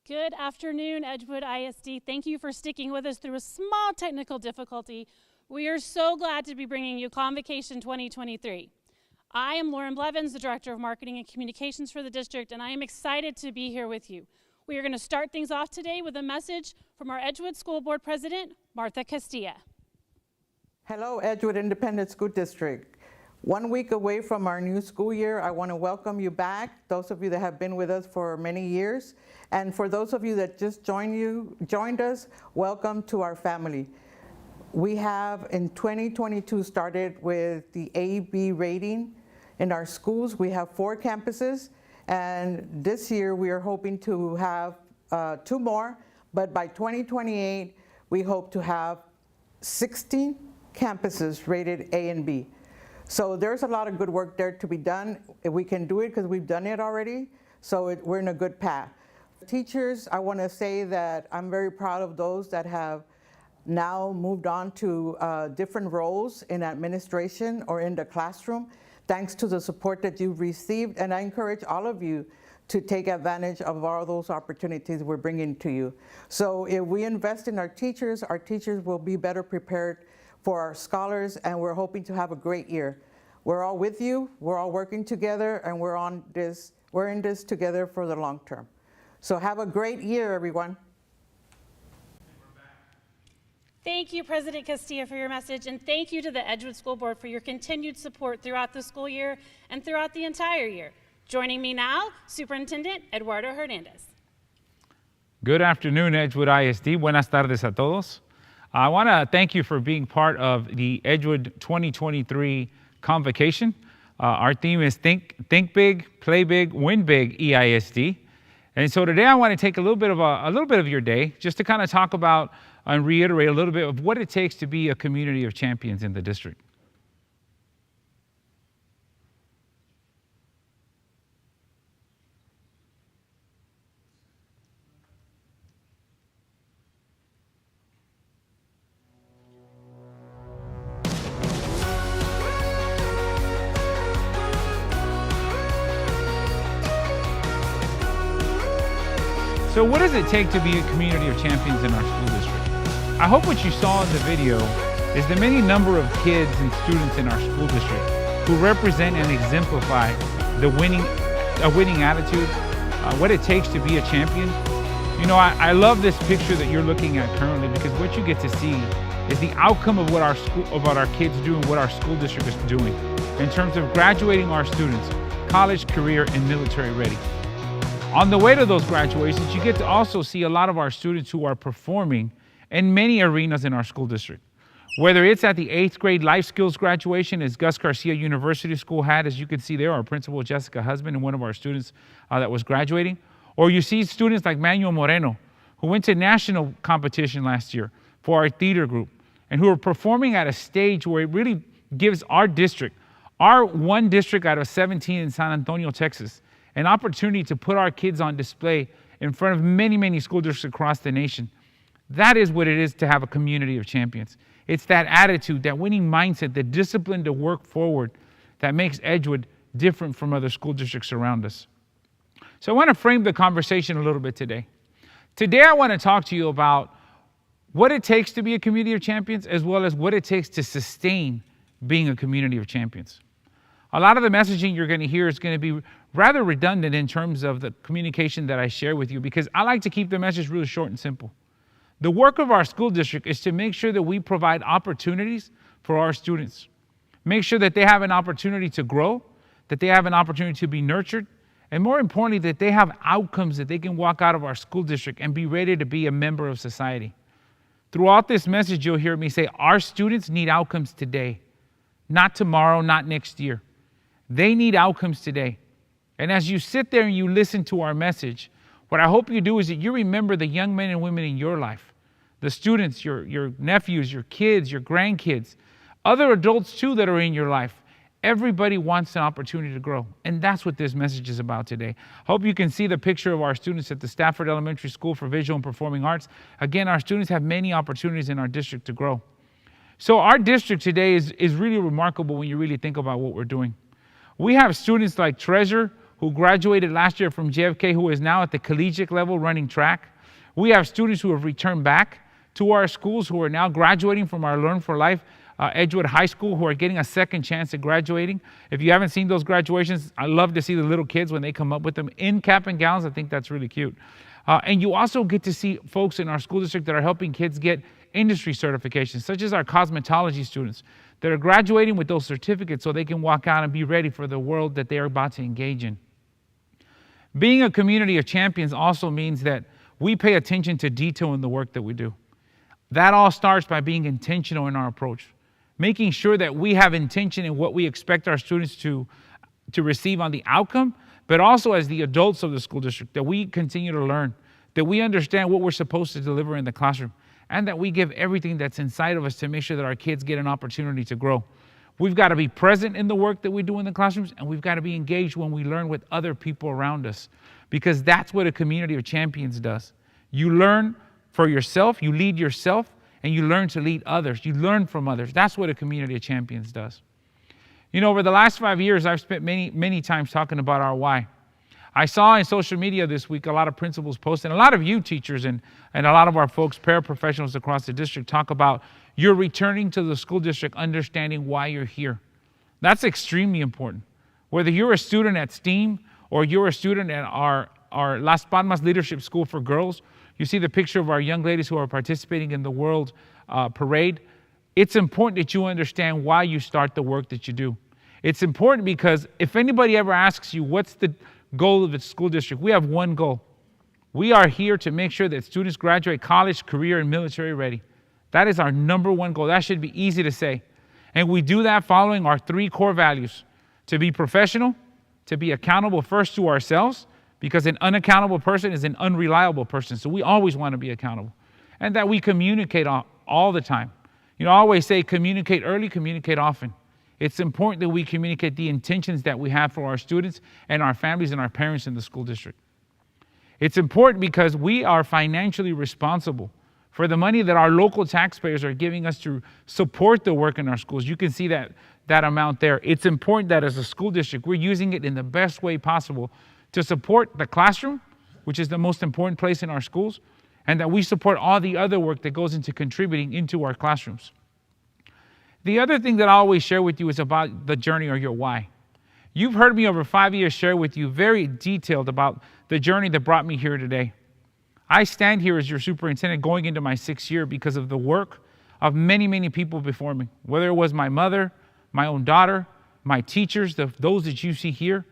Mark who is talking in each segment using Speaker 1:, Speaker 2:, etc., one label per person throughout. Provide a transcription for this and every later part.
Speaker 1: Good afternoon, Edgewood ISD. Thank you for sticking with us through a small technical difficulty. We are so glad to be bringing you Convocation 2023. I am Lauren Blevins, the Director of Marketing and Communications for the district, and I am excited to be here with you. We are going to start things off today with a message from our Edgewood School Board President, Martha Castilla.
Speaker 2: Hello, Edgewood Independent School District. 1 week away from our new school year, I want to welcome you back, those of you that have been with us for many years. And for those of you that just joined us, welcome to our family. We have in 2022 started with the A/B rating in our schools. We have 4 campuses, and this year we are hoping to have 2 more, but by 2028, we hope to have 16 campuses rated A and B. So there's a lot of good work there to be done. We can do it because we've done it already, so we're in a good path. Teachers, I want to say that I'm very proud of those that have now moved on to different roles in administration or in the classroom, thanks to the support that you've received, and I encourage all of you to take advantage of all those opportunities we're bringing to you. So if we invest in our teachers will be better prepared for our scholars, and we're hoping to have a great year. We're all with you, we're all working together, and we're in this together for the long term. So have a great year, everyone.
Speaker 1: Thank you, President Castilla, for your message, and thank you to the Edgewood School Board for your continued support throughout the school year and throughout the entire year. Joining me now, Superintendent Eduardo Hernandez.
Speaker 3: Good afternoon, Edgewood ISD. Buenas tardes a todos. I want to thank you for being part of the Edgewood 2023 Convocation. Our theme is Think Big, Play Big, Win Big EISD. And so today I want to take a little bit of your day just to kind of talk about and reiterate a little bit of what it takes to be a community of champions in the district. So what does it take to be a community of champions in our school district? I hope what you saw in the video is the many number of kids and students in our school district who represent and exemplify a winning attitude, what it takes to be a champion. You know, I love this picture that you're looking at currently because what you get to see is the outcome of what our kids do and what our school district is doing in terms of graduating our students, college, career, and military ready. On the way to those graduations, you get to also see a lot of our students who are performing in many arenas in our school district. Whether it's at the 8th grade life skills graduation, as Gus Garcia University School had, as you can see there, our principal Jessica Husband and one of our students that was graduating, or you see students like Manuel Moreno, who went to national competition last year for our theater group, and who are performing at a stage where it really gives our district, our one district out of 17 in San Antonio, Texas, an opportunity to put our kids on display in front of many, many school districts across the nation. That is what it is to have a community of champions. It's that attitude, that winning mindset, the discipline to work forward that makes Edgewood different from other school districts around us. So I want to frame the conversation a little bit today. Today I want to talk to you about what it takes to be a community of champions, as well as what it takes to sustain being a community of champions. A lot of the messaging you're going to hear is going to be rather redundant in terms of the communication that I share with you, because I like to keep the message really short and simple. The work of our school district is to make sure that we provide opportunities for our students. Make sure that they have an opportunity to grow, that they have an opportunity to be nurtured, and more importantly, that they have outcomes that they can walk out of our school district and be ready to be a member of society. Throughout this message, you'll hear me say our students need outcomes today, not tomorrow, not next year. They need outcomes today. And as you sit there and you listen to our message, what I hope you do is that you remember the young men and women in your life, the students, your nephews, your kids, your grandkids, other adults too that are in your life. Everybody wants an opportunity to grow. And that's what this message is about today. Hope you can see the picture of our students at the Stafford Elementary School for Visual and Performing Arts. Again, our students have many opportunities in our district to grow. So our district today is really remarkable when you really think about what we're doing. We have students like Treasure, who graduated last year from JFK who is now at the collegiate level running track. We have students who have returned back to our schools who are now graduating from our Learn for Life Edgewood High School who are getting a second chance at graduating. If you haven't seen those graduations, I love to see the little kids when they come up with them in cap and gowns. I think that's really cute. And you also get to see folks in our school district that are helping kids get industry certifications, such as our cosmetology students that are graduating with those certificates so they can walk out and be ready for the world that they are about to engage in. Being a community of champions also means that we pay attention to detail in the work that we do. That all starts by being intentional in our approach, making sure that we have intention in what we expect our students to receive on the outcome, but also as the adults of the school district, that we continue to learn, that we understand what we're supposed to deliver in the classroom, and that we give everything that's inside of us to make sure that our kids get an opportunity to grow. We've got to be present in the work that we do in the classrooms, and we've got to be engaged when we learn with other people around us, because that's what a community of champions does. You learn for yourself, you lead yourself, and you learn to lead others. You learn from others. That's what a community of champions does. You know, over the last 5 years, I've spent many times talking about our why. I saw in social media this week a lot of principals post, and a lot of you teachers and a lot of our folks, paraprofessionals across the district, talk about you're returning to the school district understanding why you're here. That's extremely important. Whether you're a student at STEAM or you're a student at our Las Palmas Leadership School for Girls, you see the picture of our young ladies who are participating in the World Parade. It's important that you understand why you start the work that you do. It's important because if anybody ever asks you what's the goal of the school district, we have one goal. We are here to make sure that students graduate college, career, and military ready. That is our number one goal. That should be easy to say. And we do that following our 3 core values: to be professional, to be accountable first to ourselves, because an unaccountable person is an unreliable person. So we always want to be accountable. And that we communicate all the time. You know, I always say communicate early, communicate often. It's important that we communicate the intentions that we have for our students and our families and our parents in the school district. It's important because we are financially responsible for the money that our local taxpayers are giving us to support the work in our schools. You can see that amount there. It's important that as a school district, we're using it in the best way possible to support the classroom, which is the most important place in our schools, and that we support all the other work that goes into contributing into our classrooms. The other thing that I always share with you is about the journey or your why. You've heard me over 5 years share with you very detailed about the journey that brought me here today. I stand here as your superintendent going into my 6th year because of the work of many people before me, whether it was my mother, my own daughter, my teachers, those that you see here,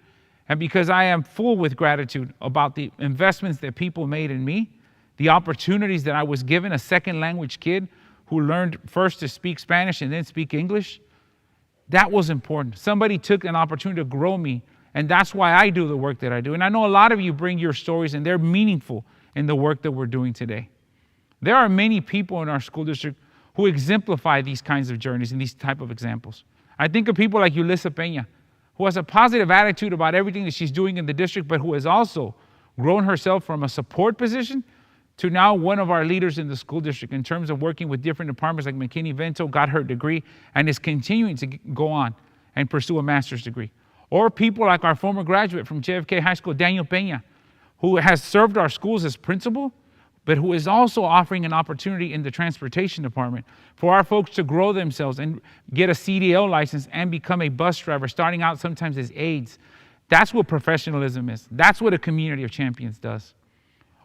Speaker 3: and because I am full with gratitude about the investments that people made in me, the opportunities that I was given, a second language kid who learned first to speak Spanish and then speak English. That was important. Somebody took an opportunity to grow me, and that's why I do the work that I do. And I know a lot of you bring your stories, and they're meaningful in the work that we're doing today. There are many people in our school district who exemplify these kinds of journeys and these type of examples. I think of people like Yulissa Peña, who has a positive attitude about everything that she's doing in the district, but who has also grown herself from a support position to now one of our leaders in the school district in terms of working with different departments like McKinney-Vento, got her degree, and is continuing to go on and pursue a master's degree. Or people like our former graduate from JFK High School, Daniel Peña, who has served our schools as principal, but who is also offering an opportunity in the transportation department for our folks to grow themselves and get a CDL license and become a bus driver, starting out sometimes as aides. That's what professionalism is. That's what a community of champions does.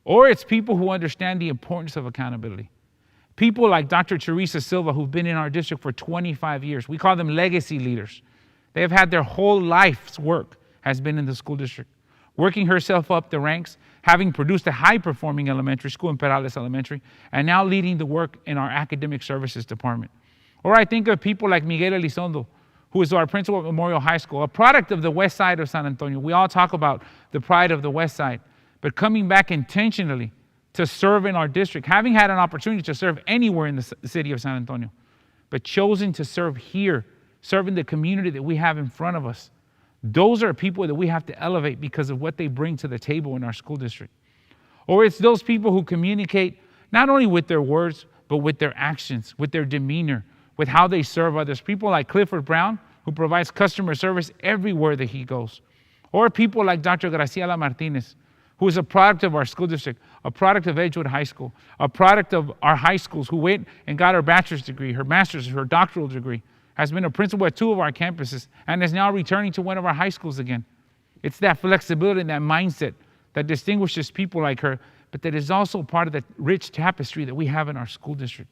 Speaker 3: Or it's people who understand the importance of accountability. People like Dr. Teresa Silva, who've been in our district for 25 years. We call them legacy leaders. They have had their whole life's work has been in the school district, working herself up the ranks, having produced a high-performing elementary school in Perales Elementary, and now leading the work in our academic services department. Or I think of people like Miguel Elizondo, who is our principal at Memorial High School, a product of the west side of San Antonio. We all talk about the pride of the west side, but coming back intentionally to serve in our district, having had an opportunity to serve anywhere in the city of San Antonio, but chosen to serve here, serving the community that we have in front of us. Those are people that we have to elevate because of what they bring to the table in our school district. Or it's those people who communicate not only with their words, but with their actions, with their demeanor, with how they serve others. People like Clifford Brown, who provides customer service everywhere that he goes. Or people like Dr. Graciela Martinez, who is a product of our school district, a product of Edgewood High School, a product of our high schools, who went and got her bachelor's degree, her master's, her doctoral degree, has been a principal at 2 of our campuses, and is now returning to one of our high schools again. It's that flexibility and that mindset that distinguishes people like her, but that is also part of the rich tapestry that we have in our school district.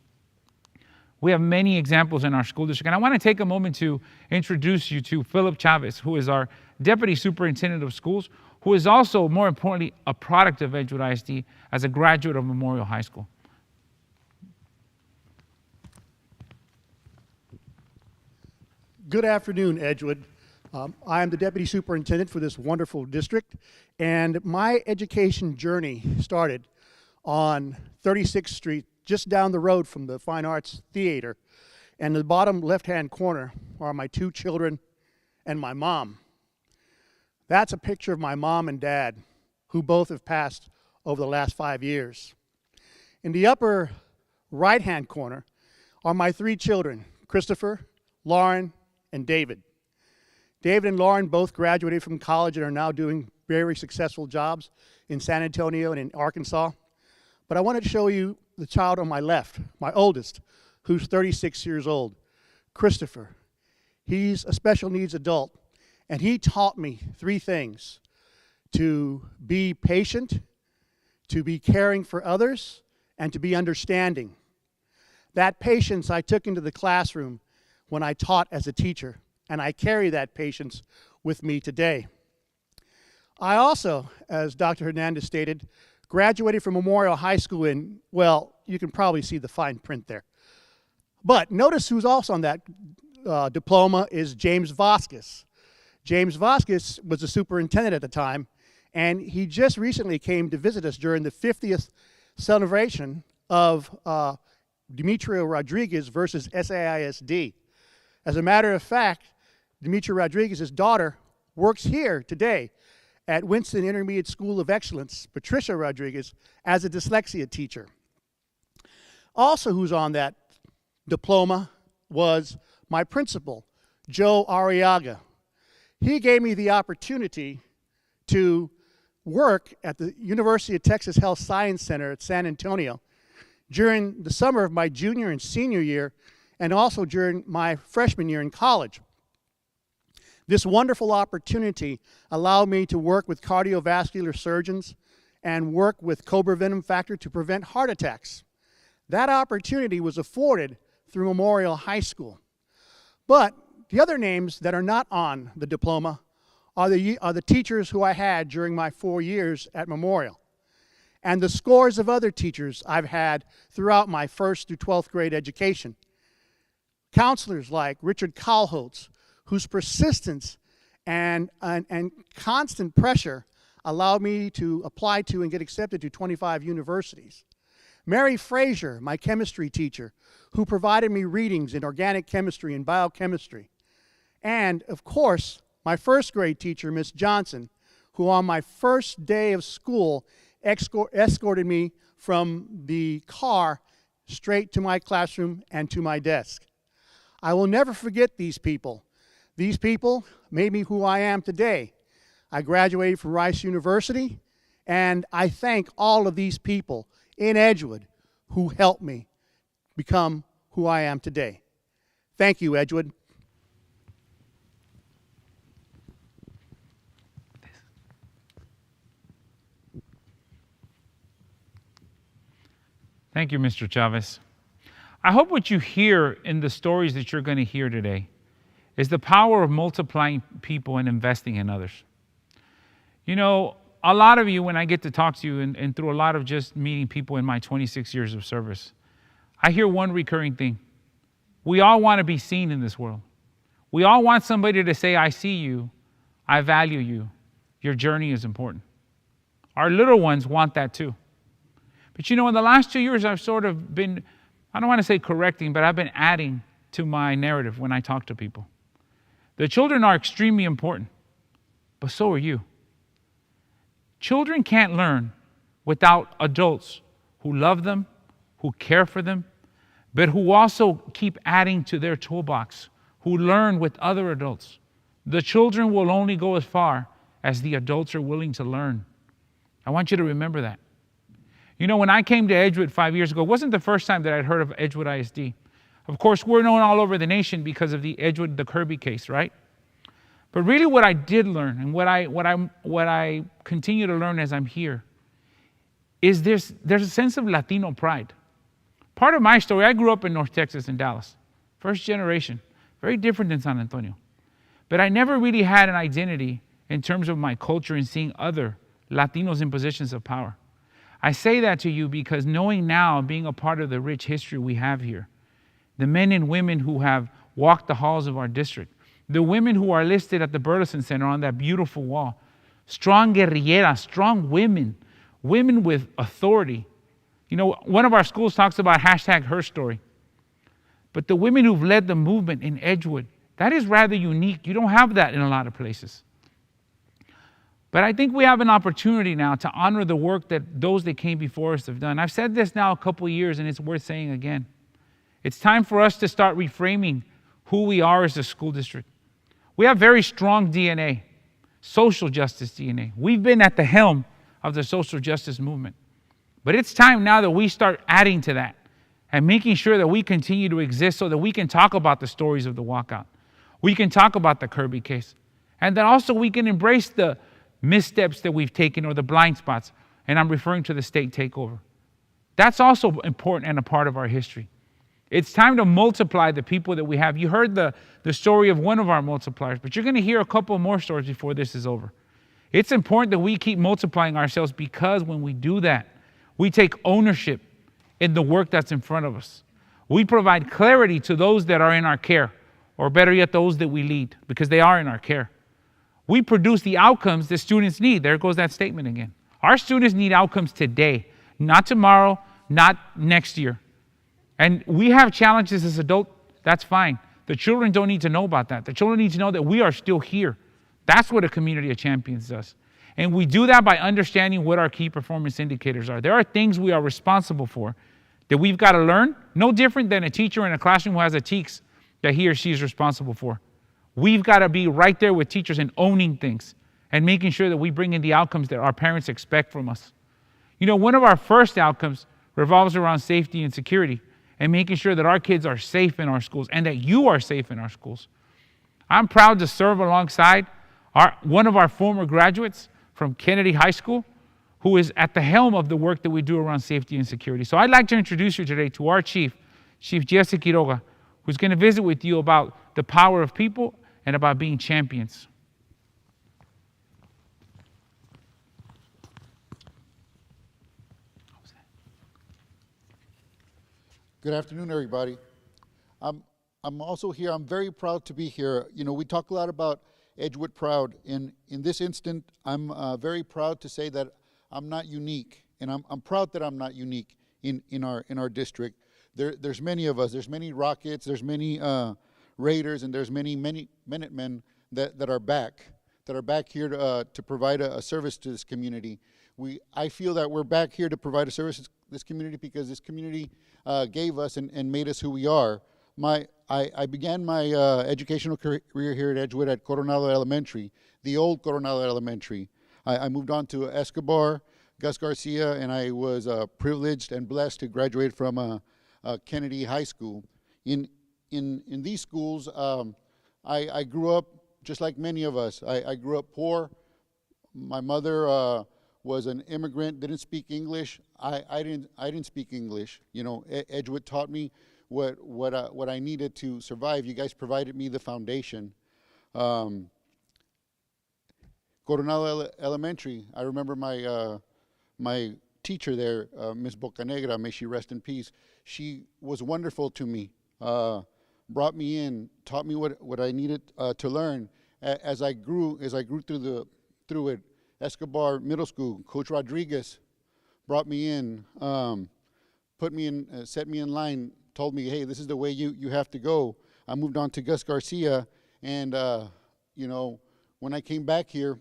Speaker 3: We have many examples in our school district, and I want to take a moment to introduce you to Philip Chavez, who is our Deputy Superintendent of Schools, who is also, more importantly, a product of Edgewood ISD as a graduate of Memorial High School.
Speaker 4: Good afternoon, Edgewood. I am the Deputy Superintendent for this wonderful district, and my education journey started on 36th Street, just down the road from the Fine Arts Theater. And the bottom left-hand corner are my 2 children and my mom. That's a picture of my mom and dad, who both have passed over the last 5 years. In the upper right-hand corner are my 3 children, Christopher, Lauren, and David. David and Lauren both graduated from college and are now doing very successful jobs in San Antonio and in Arkansas. But I wanted to show you the child on my left, my oldest, who's 36 years old, Christopher. He's a special needs adult, and he taught me 3 things: to be patient, to be caring for others, and to be understanding. That patience I took into the classroom when I taught as a teacher, and I carry that patience with me today. I also, as Dr. Hernandez stated, graduated from Memorial High School in, well, you can probably see the fine print there. But notice who's also on that diploma is James Vasquez. James Vasquez was the superintendent at the time, and he just recently came to visit us during the 50th celebration of Demetrio Rodriguez versus SAISD. As a matter of fact, Demetrio Rodriguez's daughter works here today at Winston Intermediate School of Excellence, Patricia Rodriguez, as a dyslexia teacher. Also who's on that diploma was my principal, Joe Arriaga. He gave me the opportunity to work at the University of Texas Health Science Center at San Antonio during the summer of my junior and senior year, and also during my freshman year in college. This wonderful opportunity allowed me to work with cardiovascular surgeons and work with cobra venom factor to prevent heart attacks. That opportunity was afforded through Memorial High School. But the other names that are not on the diploma are the teachers who I had during my 4 years at Memorial, and the scores of other teachers I've had throughout my 1st through 12th grade education. Counselors like Richard Kalholtz, whose persistence and constant pressure allowed me to apply to and get accepted to 25 universities. Mary Frazier, my chemistry teacher, who provided me readings in organic chemistry and biochemistry. And, of course, my 1st grade teacher, Miss Johnson, who on my first day of school escorted me from the car straight to my classroom and to my desk. I will never forget these people. These people made me who I am today. I graduated from Rice University, and I thank all of these people in Edgewood who helped me become who I am today. Thank you, Edgewood.
Speaker 3: Thank you, Mr. Chavez. I hope what you hear in the stories that you're going to hear today is the power of multiplying people and investing in others. You know, a lot of you, when I get to talk to you and through a lot of just meeting people in my 26 years of service, I hear one recurring thing. We all want to be seen in this world. We all want somebody to say, I see you, I value you, your journey is important. Our little ones want that too. But you know, in the last 2 years, I've sort of been, I don't want to say correcting, but I've been adding to my narrative when I talk to people. The children are extremely important, but so are you. Children can't learn without adults who love them, who care for them, but who also keep adding to their toolbox, who learn with other adults. The children will only go as far as the adults are willing to learn. I want you to remember that. You know, when I came to Edgewood 5 years ago, it wasn't the first time that I'd heard of Edgewood ISD. Of course, we're known all over the nation because of the Edgewood, the Kirby case, right? But really what I did learn and what I continue to learn as I'm here is there's a sense of Latino pride. Part of my story, I grew up in North Texas in Dallas, first generation, very different than San Antonio. But I never really had an identity in terms of my culture and seeing other Latinos in positions of power. I say that to you because knowing now, being a part of the rich history we have here, the men and women who have walked the halls of our district, the women who are listed at the Burleson Center on that beautiful wall, strong guerrilleras, strong women, women with authority. You know, one of our schools talks about hashtag her story. But the women who've led the movement in Edgewood, that is rather unique. You don't have that in a lot of places. But I think we have an opportunity now to honor the work that those that came before us have done. I've said this now a couple of years, and it's worth saying again. It's time for us to start reframing who we are as a school district. We have very strong DNA, social justice DNA. We've been at the helm of the social justice movement. But it's time now that we start adding to that and making sure that we continue to exist so that we can talk about the stories of the walkout. We can talk about the Kirby case. And that also we can embrace the missteps that we've taken or the blind spots. And I'm referring to the state takeover. That's also important and a part of our history. It's time to multiply the people that we have. You heard the story of one of our multipliers, but you're going to hear a couple more stories before this is over. It's important that we keep multiplying ourselves because when we do that, we take ownership in the work that's in front of us. We provide clarity to those that are in our care, or better yet, those that we lead, because they are in our care. We produce the outcomes that students need. There goes that statement again. Our students need outcomes today, not tomorrow, not next year. And we have challenges as adults, that's fine. The children don't need to know about that. The children need to know that we are still here. That's what a community of champions does. And we do that by understanding what our key performance indicators are. There are things we are responsible for that we've got to learn, no different than a teacher in a classroom who has a TEKS that he or she is responsible for. We've got to be right there with teachers and owning things and making sure that we bring in the outcomes that our parents expect from us. You know, one of our first outcomes revolves around safety and security and making sure that our kids are safe in our schools and that you are safe in our schools. I'm proud to serve alongside one of our former graduates from Kennedy High School, who is at the helm of the work that we do around safety and security. So I'd like to introduce you today to our Chief Jesse Quiroga, who's going to visit with you about the power of people and about being champions.
Speaker 5: Good afternoon, everybody. I'm also here. I'm very proud to be here. You know, we talk a lot about Edgewood Proud. In this instant, I'm very proud to say that I'm not unique, and I'm proud that I'm not unique in our district. There's many of us. There's many Rockets. There's many Raiders, and there's many Minutemen that are back here to provide a service to this community. I feel that we're back here to provide a service to this community because this community gave us and made us who we are. I began my educational career here at Edgewood at Coronado Elementary, the old Coronado Elementary. I moved on to Escobar, Gus Garcia, and I was privileged and blessed to graduate from Kennedy High School. In these schools, I grew up just like many of us. I grew up poor. My mother was an immigrant, didn't speak English. I didn't speak English. You know, Edgewood taught me what I needed to survive. You guys provided me the foundation. Coronado Elementary, I remember my teacher there, Miss Bocanegra, may she rest in peace. She was wonderful to me. Brought me in, taught me what I needed to learn. As I grew through it. Escobar Middle School, Coach Rodriguez brought me in, put me in, set me in line, told me, hey, this is the way you have to go. I moved on to Gus Garcia, and you know, when I came back here,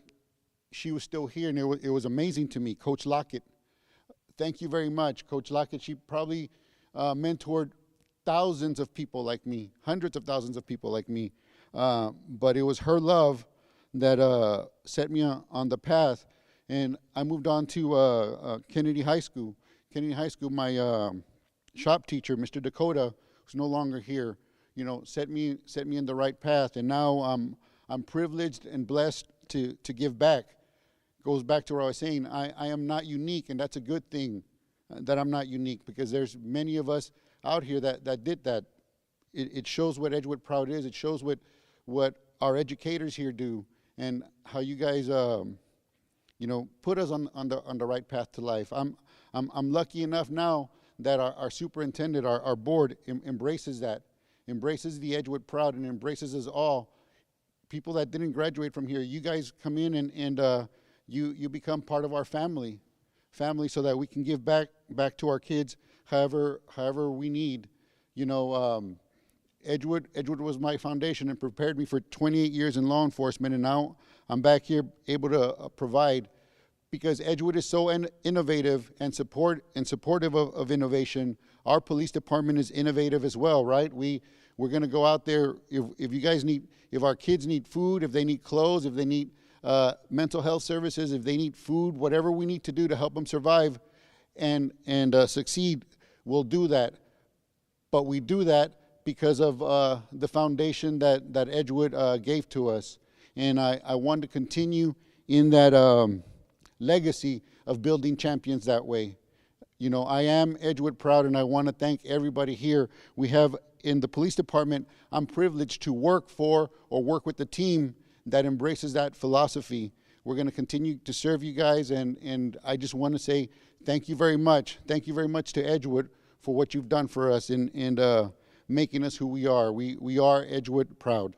Speaker 5: she was still here, and it was amazing to me. Coach Lockett, thank you very much, Coach Lockett. She probably mentored thousands of people like me, hundreds of thousands of people like me, but it was her love that set me on the path. And I moved on to Kennedy High School. Kennedy High School, my shop teacher, Mr. Dakota, who's no longer here, you know, set me in the right path. And now I'm privileged and blessed to give back. Goes back to what I was saying. I am not unique, and that's a good thing that I'm not unique, because there's many of us out here that did that. It shows what Edgewood Proud is. It shows what our educators here do, and how you guys you know, put us on the right path to life. I'm lucky enough now that our superintendent, our board embraces that, embraces the Edgewood Proud, and embraces us all. People that didn't graduate from here, you guys come in and you become part of our family, so that we can give back to our kids however we need. You know, Edgewood was my foundation and prepared me for 28 years in law enforcement, and now I'm back here able to provide, because Edgewood is so innovative and supportive of innovation. Our police department is innovative as well, right? We're going to go out there if you guys need, if our kids need food, if they need clothes, if they need mental health services, if they need food, whatever we need to do to help them survive and succeed, we'll do that. But we do that because of the foundation that Edgewood gave to us. And I want to continue in that legacy of building champions that way. You know, I am Edgewood Proud, and I want to thank everybody here. We have in the police department, I'm privileged to work for or work with the team that embraces that philosophy. We're going to continue to serve you guys, and I just want to say thank you very much. Thank you very much to Edgewood for what you've done for us and making us who we are. We are Edgewood Proud.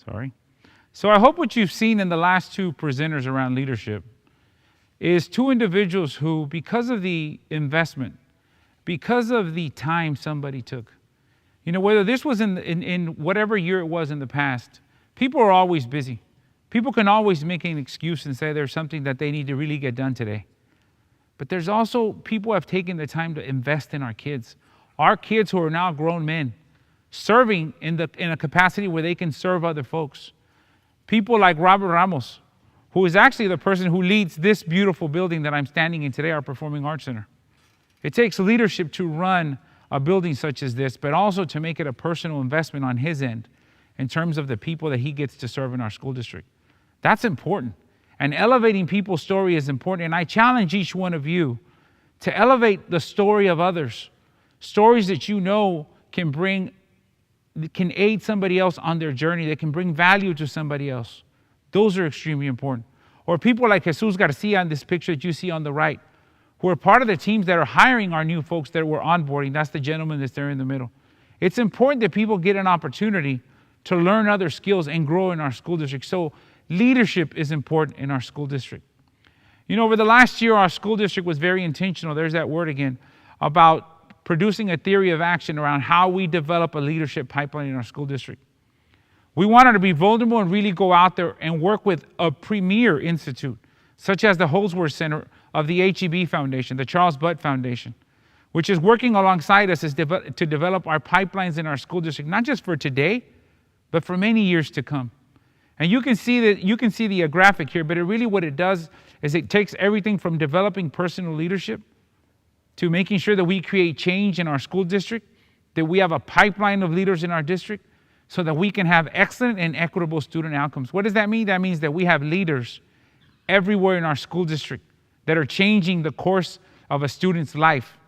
Speaker 3: Sorry. So I hope what you've seen in the last two presenters around leadership is two individuals who, because of the investment, because of the time somebody took, you know, whether this was in whatever year it was in the past, people are always busy. People can always make an excuse and say there's something that they need to really get done today. But there's also people who have taken the time to invest in our kids who are now grown men, serving in a capacity where they can serve other folks. People like Robert Ramos, who is actually the person who leads this beautiful building that I'm standing in today, our Performing Arts Center. It takes leadership to run a building such as this, but also to make it a personal investment on his end in terms of the people that he gets to serve in our school district. That's important. And elevating people's story is important. And I challenge each one of you to elevate the story of others, stories that you know can aid somebody else on their journey, that can bring value to somebody else. Those are extremely important. Or people like Jesus Garcia in this picture that you see on the right, who are part of the teams that are hiring our new folks that we're onboarding. That's the gentleman that's there in the middle. It's important that people get an opportunity to learn other skills and grow in our school district. So leadership is important in our school district. You know, over the last year, our school district was very intentional, there's that word again, about producing a theory of action around how we develop a leadership pipeline in our school district. We wanted to be vulnerable and really go out there and work with a premier institute, such as the Holsworth Center of the HEB Foundation, the Charles Butt Foundation, which is working alongside us to develop our pipelines in our school district, not just for today, but for many years to come. And you can see the graphic here, but what it does is it takes everything from developing personal leadership to making sure that we create change in our school district, that we have a pipeline of leaders in our district so that we can have excellent and equitable student outcomes. What does that mean? That means that we have leaders everywhere in our school district that are changing the course of a student's life,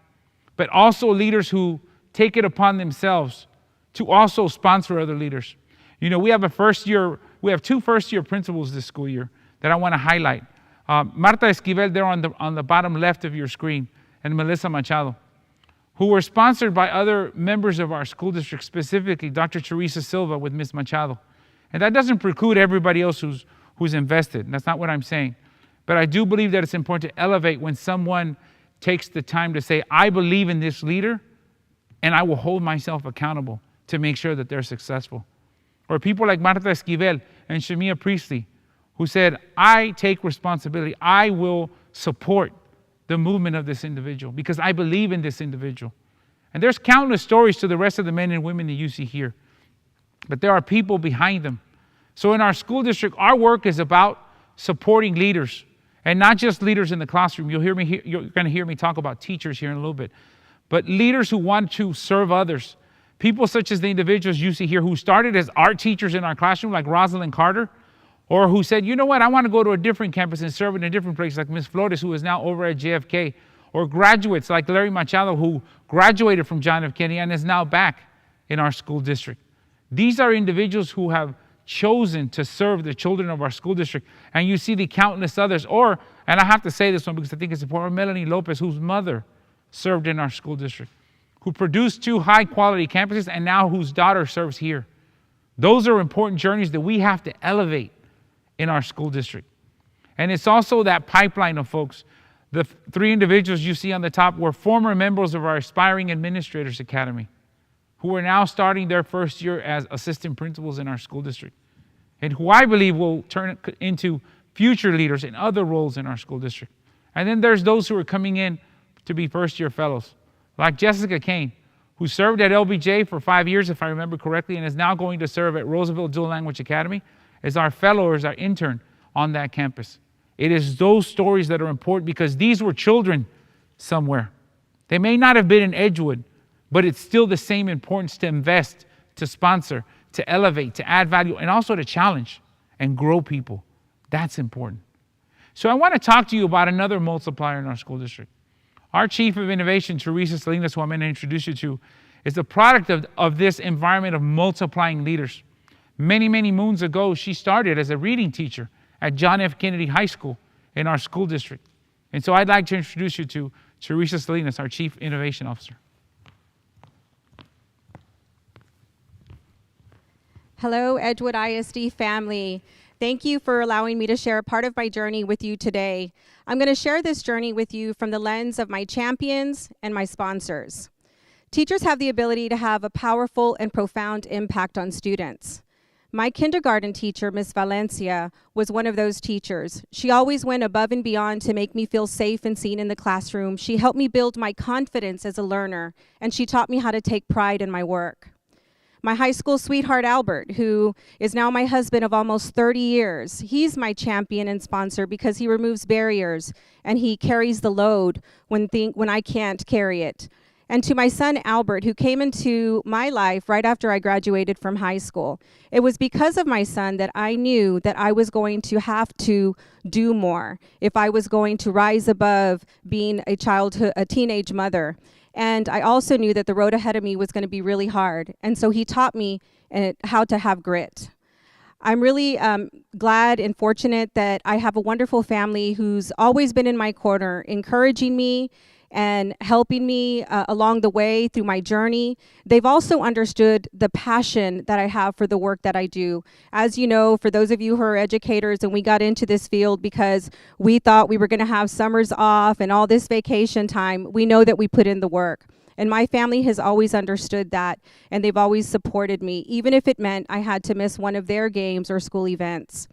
Speaker 3: but also leaders who take it upon themselves to also sponsor other leaders. You know, we have two first-year principals this school year that I want to highlight. Marta Esquivel there on the bottom left of your screen, and Melissa Machado, who were sponsored by other members of our school district, specifically Dr. Teresa Silva with Ms. Machado. And that doesn't preclude everybody else who's invested. That's not what I'm saying. But I do believe that it's important to elevate when someone takes the time to say, I believe in this leader, and I will hold myself accountable to make sure that they're successful. Or people like Marta Esquivel and Shamia Priestley, who said, I take responsibility. I will support the movement of this individual because I believe in this individual. And there's countless stories to the rest of the men and women that you see here. But there are people behind them. So in our school district, our work is about supporting leaders, and not just leaders in the classroom. You're going to hear me talk about teachers here in a little bit, but leaders who want to serve others. People such as the individuals you see here who started as art teachers in our classroom, like Rosalind Carter, or who said, you know what, I want to go to a different campus and serve in a different place, like Ms. Flores, who is now over at JFK, or graduates like Larry Machado, who graduated from John F. Kennedy and is now back in our school district. These are individuals who have chosen to serve the children of our school district. And you see the countless others. Or, and I have to say this one because I think it's important, Melanie Lopez, whose mother served in our school district, who produced 2 high-quality campuses and now whose daughter serves here. Those are important journeys that we have to elevate in our school district. And it's also that pipeline of folks. The 3 individuals you see on the top were former members of our Aspiring Administrators Academy, who are now starting their first year as assistant principals in our school district, and who I believe will turn into future leaders in other roles in our school district. And then there's those who are coming in to be first-year fellows, like Jessica Kane, who served at LBJ for 5 years, if I remember correctly, and is now going to serve at Roosevelt Dual Language Academy as our fellow or as our intern on that campus. It is those stories that are important because these were children somewhere. They may not have been in Edgewood, but it's still the same importance to invest, to sponsor, to elevate, to add value, and also to challenge and grow people. That's important. So I want to talk to you about another multiplier in our school district. Our Chief of Innovation, Teresa Salinas, who I'm going to introduce you to, is the product of this environment of multiplying leaders. Many, many moons ago, she started as a reading teacher at John F. Kennedy High School in our school district. And so I'd like to introduce you to Teresa Salinas, our Chief Innovation Officer.
Speaker 6: Hello, Edgewood ISD family. Thank you for allowing me to share part of my journey with you today. I'm going to share this journey with you from the lens of my champions and my sponsors. Teachers have the ability to have a powerful and profound impact on students. My kindergarten teacher, Ms. Valencia, was one of those teachers. She always went above and beyond to make me feel safe and seen in the classroom. She helped me build my confidence as a learner, and she taught me how to take pride in my work. My high school sweetheart, Albert, who is now my husband of almost 30 years, he's my champion and sponsor because he removes barriers and he carries the load when I can't carry it. And to my son, Albert, who came into my life right after I graduated from high school. It was because of my son that I knew that I was going to have to do more if I was going to rise above being a teenage mother. And I also knew that the road ahead of me was going to be really hard. And so he taught me how to have grit. I'm really glad and fortunate that I have a wonderful family who's always been in my corner, encouraging me and helping me along the way through my journey. They've also understood the passion that I have for the work that I do. As you know, for those of you who are educators, and we got into this field because we thought we were going to have summers off and all this vacation time, we know that we put in the work. And my family has always understood that, and they've always supported me, even if it meant I had to miss one of their games or school events.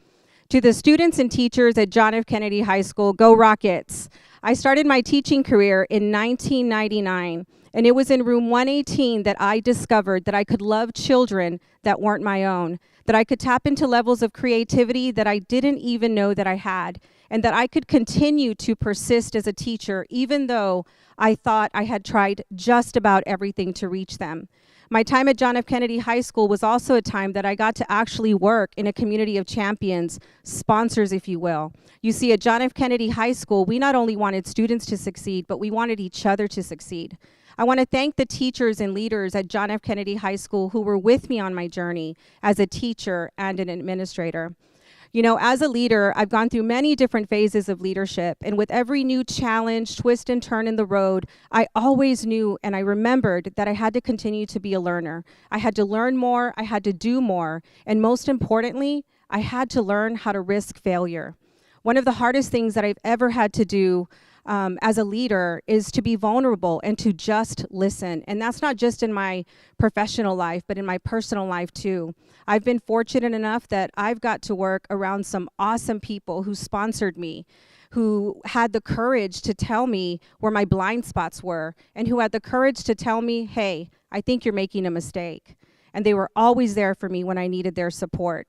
Speaker 6: To the students and teachers at John F. Kennedy High School, go Rockets! I started my teaching career in 1999, and it was in room 118 that I discovered that I could love children that weren't my own, that I could tap into levels of creativity that I didn't even know that I had, and that I could continue to persist as a teacher even though I thought I had tried just about everything to reach them. My time at John F. Kennedy High School was also a time that I got to actually work in a community of champions, sponsors, if you will. You see, at John F. Kennedy High School, we not only wanted students to succeed, but we wanted each other to succeed. I want to thank the teachers and leaders at John F. Kennedy High School who were with me on my journey as a teacher and an administrator. You know, as a leader, I've gone through many different phases of leadership, and with every new challenge, twist and turn in the road, I always knew and I remembered that I had to continue to be a learner. I had to learn more, I had to do more, and most importantly, I had to learn how to risk failure. One of the hardest things that I've ever had to do as a leader is to be vulnerable and to just listen. And that's not just in my professional life, but in my personal life too. I've been fortunate enough that I've got to work around some awesome people who sponsored me, who had the courage to tell me where my blind spots were, and who had the courage to tell me, hey, I think you're making a mistake. And they were always there for me when I needed their support.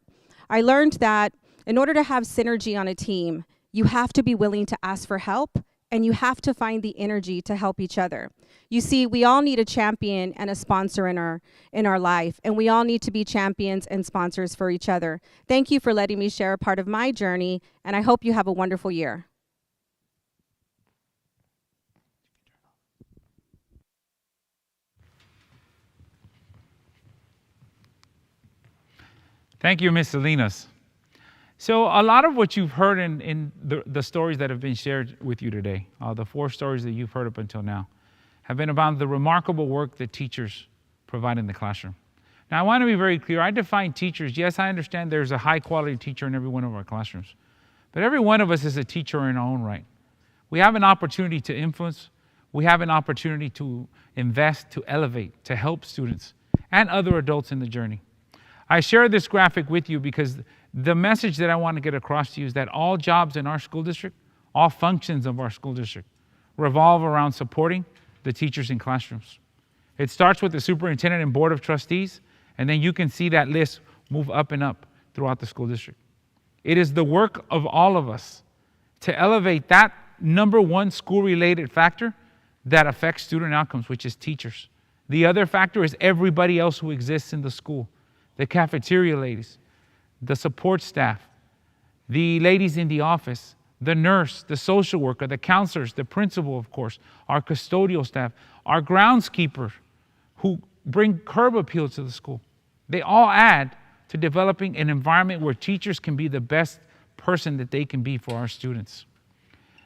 Speaker 6: I learned that in order to have synergy on a team, you have to be willing to ask for help, and you have to find the energy to help each other. You see, we all need a champion and a sponsor in our life, and we all need to be champions and sponsors for each other. Thank you for letting me share a part of my journey, and I hope you have a wonderful year.
Speaker 3: Thank you, Ms. Salinas. So a lot of what you've heard in the stories that have been shared with you today, the 4 stories that you've heard up until now, have been about the remarkable work that teachers provide in the classroom. Now, I want to be very clear. I define teachers. Yes, I understand there's a high-quality teacher in every one of our classrooms. But every one of us is a teacher in our own right. We have an opportunity to influence. We have an opportunity to invest, to elevate, to help students and other adults in the journey. I share this graphic with you because the message that I want to get across to you is that all jobs in our school district, all functions of our school district, revolve around supporting the teachers in classrooms. It starts with the superintendent and board of trustees, and then you can see that list move up and up throughout the school district. It is the work of all of us to elevate that number one school-related factor that affects student outcomes, which is teachers. The other factor is everybody else who exists in the school. The cafeteria ladies, the support staff, the ladies in the office, the nurse, the social worker, the counselors, the principal, of course, our custodial staff, our groundskeepers who bring curb appeal to the school. They all add to developing an environment where teachers can be the best person that they can be for our students.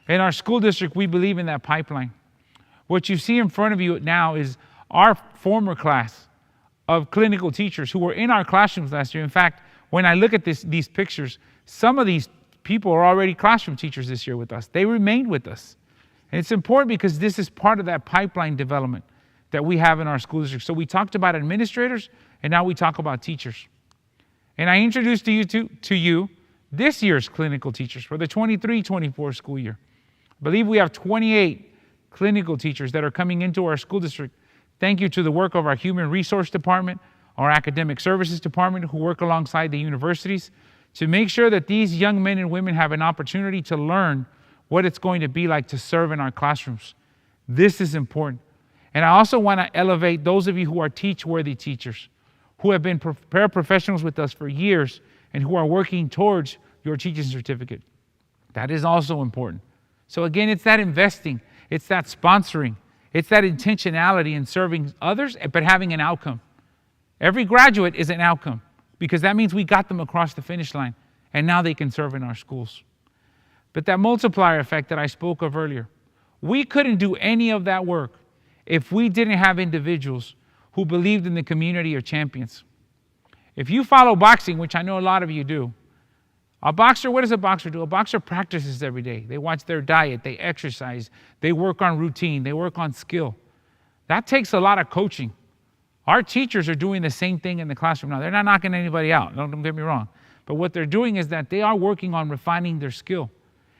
Speaker 3: In our school district, we believe in that pipeline. What you see in front of you now is our former class of clinical teachers who were in our classrooms last year. In fact, when I look at these pictures, some of these people are already classroom teachers this year with us. They remained with us. And it's important because this is part of that pipeline development that we have in our school district. So we talked about administrators, and now we talk about teachers. And I introduced to you this year's clinical teachers for the 23-24 school year. I believe we have 28 clinical teachers that are coming into our school district. Thank you to the work of our Human Resource Department, our Academic Services Department, who work alongside the universities to make sure that these young men and women have an opportunity to learn what it's going to be like to serve in our classrooms. This is important. And I also want to elevate those of you who are teach-worthy teachers, who have been paraprofessionals with us for years and who are working towards your teaching certificate. That is also important. So again, it's that investing, it's that sponsoring, it's that intentionality in serving others, but having an outcome. Every graduate is an outcome because that means we got them across the finish line and now they can serve in our schools. But that multiplier effect that I spoke of earlier, we couldn't do any of that work if we didn't have individuals who believed in the community of champions. If you follow boxing, which I know a lot of you do, a boxer, what does a boxer do? A boxer practices every day. They watch their diet, they exercise, they work on routine, they work on skill. That takes a lot of coaching. Our teachers are doing the same thing in the classroom now. They're not knocking anybody out, don't get me wrong. But what they're doing is that they are working on refining their skill.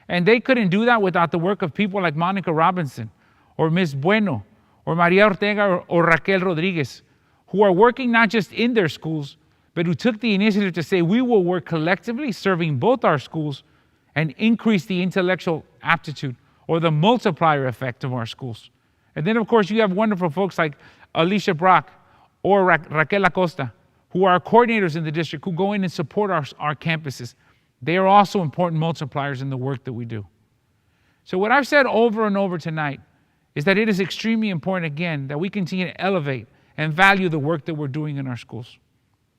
Speaker 3: And they couldn't do that without the work of people like Monica Robinson or Ms. Bueno or Maria Ortega or Raquel Rodriguez, who are working not just in their schools, but who took the initiative to say, we will work collectively serving both our schools and increase the intellectual aptitude or the multiplier effect of our schools. And then, of course, you have wonderful folks like Alicia Brock or Raquel Acosta, who are coordinators in the district, who go in and support our campuses. They are also important multipliers in the work that we do. So what I've said over and over tonight is that it is extremely important, again, that we continue to elevate and value the work that we're doing in our schools,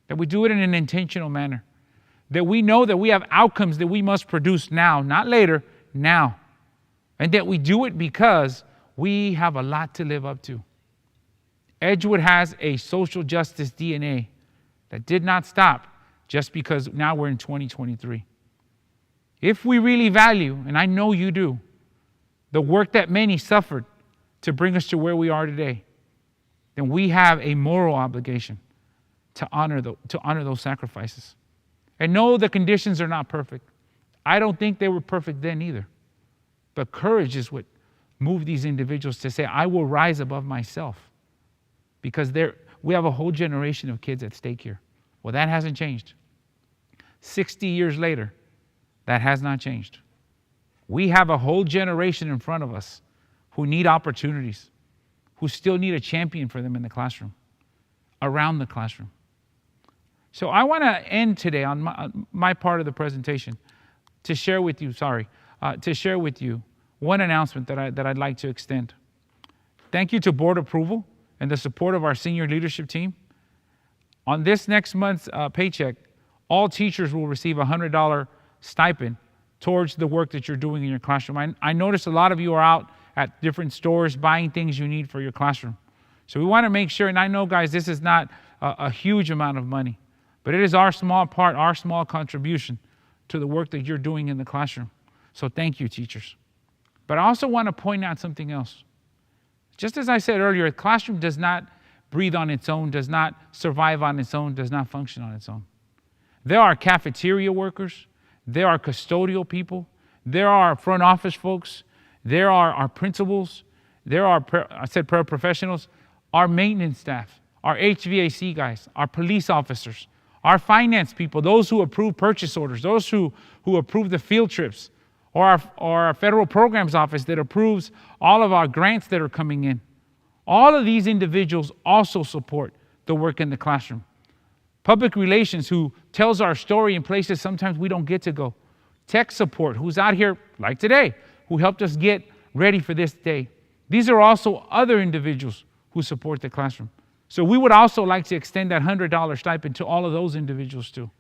Speaker 3: that we do it in an intentional manner, that we know that we have outcomes that we must produce now, not later, now, and that we do it because we have a lot to live up to. Edgewood has a social justice DNA that did not stop just because now we're in 2023. If we really value, and I know you do, the work that many suffered to bring us to where we are today, then we have a moral obligation to honor those sacrifices. And no, the conditions are not perfect. I don't think they were perfect then either. But courage is what moved these individuals to say, I will rise above myself. Because we have a whole generation of kids at stake here. Well, that hasn't changed. 60 years later, that has not changed. We have a whole generation in front of us who need opportunities, who still need a champion for them in the classroom, around the classroom. So I want to end today on my part of the presentation to share with you, one announcement that I'd like to extend. Thank you to board approval and the support of our senior leadership team. On this next month's paycheck, all teachers will receive a $100 stipend towards the work that you're doing in your classroom. I notice a lot of you are out at different stores buying things you need for your classroom. So we want to make sure, and I know, guys, this is not a huge amount of money, but it is our small part, our small contribution to the work that you're doing in the classroom. So thank you, teachers. But I also want to point out something else. Just as I said earlier, a classroom does not breathe on its own, does not survive on its own, does not function on its own. There are cafeteria workers, there are custodial people, there are front office folks, there are our principals, there are, paraprofessionals, our maintenance staff, our HVAC guys, our police officers, our finance people, those who approve purchase orders, those who approve the field trips, or our federal programs office that approves all of our grants that are coming in. All of these individuals also support the work in the classroom. Public relations, who tells our story in places sometimes we don't get to go. Tech support, who's out here, like today, who helped us get ready for this day. These are also other individuals who support the classroom. So we would also like to extend that $100 stipend to all of those individuals too.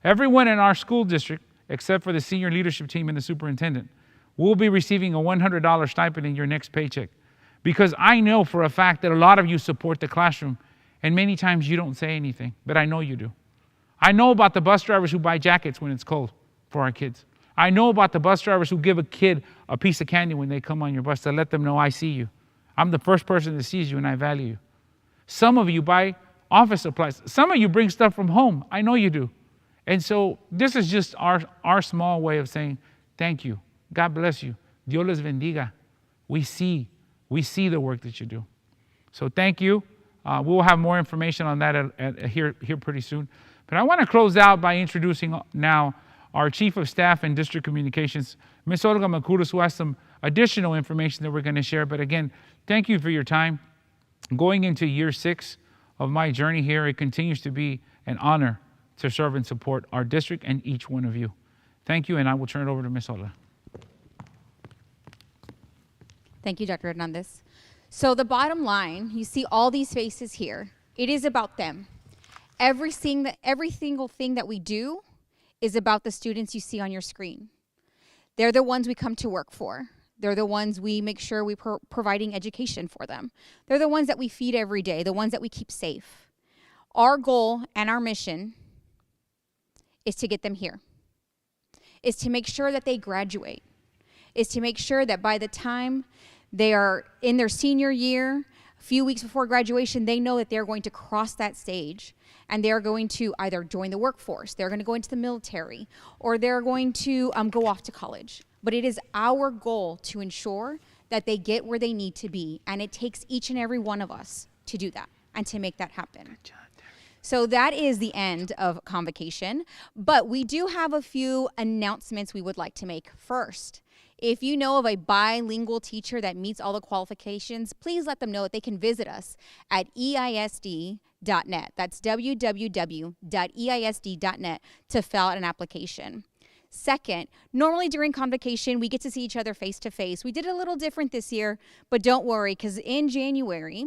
Speaker 3: Everyone in our school district, except for the senior leadership team and the superintendent, will be receiving a $100 stipend in your next paycheck. Because I know for a fact that a lot of you support the classroom, and many times you don't say anything, but I know you do. I know about the bus drivers who buy jackets when it's cold for our kids. I know about the bus drivers who give a kid a piece of candy when they come on your bus to let them know, I see you. I'm the first person that sees you and I value you. Some of you buy office supplies. Some of you bring stuff from home. I know you do. And so this is just our small way of saying thank you. God bless you. Dios les bendiga. We see the work that you do. So thank you. We'll have more information on that here pretty soon. But I want to close out by introducing now our Chief of Staff and District Communications, Ms. Olga Macuras, who has some additional information that we're going to share. But again, thank you for your time. Going into year 6 of my journey here, it continues to be an honor to serve and support our district and each one of you. Thank you, and I will turn it over to Ms. Olga.
Speaker 7: Thank you, Dr. Hernandez. So the bottom line, you see all these faces here. It is about them. Every single thing that we do is about the students you see on your screen. They're the ones we come to work for. They're the ones we make sure we're providing education for them. They're the ones that we feed every day, the ones that we keep safe. Our goal and our mission is to get them here, is to make sure that they graduate, is to make sure that by the time they are in their senior year, a few weeks before graduation, they know that they're going to cross that stage and they're going to either join the workforce, they're going to go into the military, or they're going to go off to college. But it is our goal to ensure that they get where they need to be, and it takes each and every one of us to do that and to make that happen. So that is the end of Convocation, but we do have a few announcements we would like to make first. If you know of a bilingual teacher that meets all the qualifications, please let them know that they can visit us at eisd.net. That's www.eisd.net to fill out an application. Second, normally during Convocation, we get to see each other face to face. We did it a little different this year, but don't worry, because in January,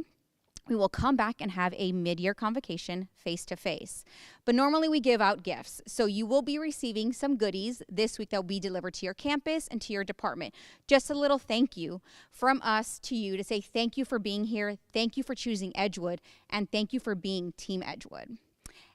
Speaker 7: we will come back and have a mid-year convocation face-to-face. But normally we give out gifts. So you will be receiving some goodies this week that will be delivered to your campus and to your department. Just a little thank you from us to you to say thank you for being here, thank you for choosing Edgewood, and thank you for being Team Edgewood.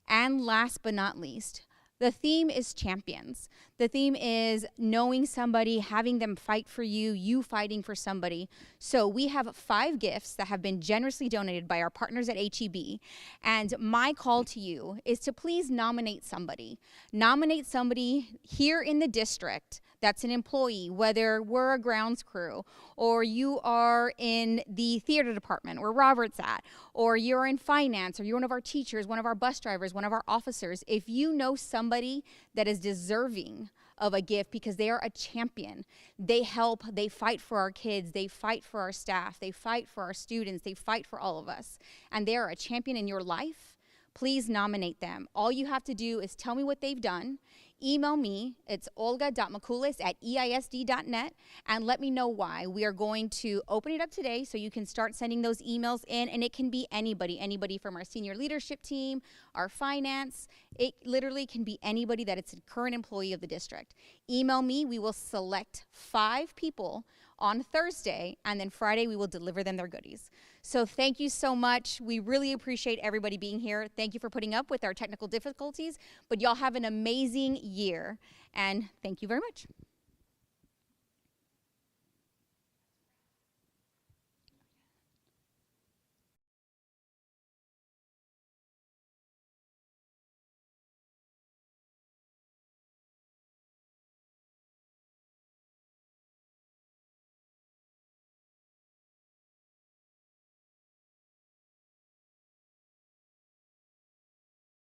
Speaker 7: And last but not least, The theme is champions. The theme is knowing somebody, having them fight for you, you fighting for somebody. So we have 5 gifts that have been generously donated by our partners at HEB. And my call to you is to please nominate somebody. Nominate somebody here in the district that's an employee, whether we're a grounds crew, or you are in the theater department where Robert's at, or you're in finance, or you're one of our teachers, one of our bus drivers, one of our officers. If you know somebody that is deserving of a gift because they are a champion, they help, they fight for our kids, they fight for our staff, they fight for our students, they fight for all of us, and they are a champion in your life, please nominate them. All you have to do is tell me what they've done. Email me, it's olga.maculis@eisd.net, and let me know why. We are going to open it up today so you can start sending those emails in, and it can be anybody from our senior leadership team, our finance. It literally can be anybody that is a current employee of the district. Email me, we will select 5 people on Thursday, and then Friday we will deliver them their goodies. So thank you so much. We really appreciate everybody being here. Thank you for putting up with our technical difficulties, but y'all have an amazing year, and thank you very much.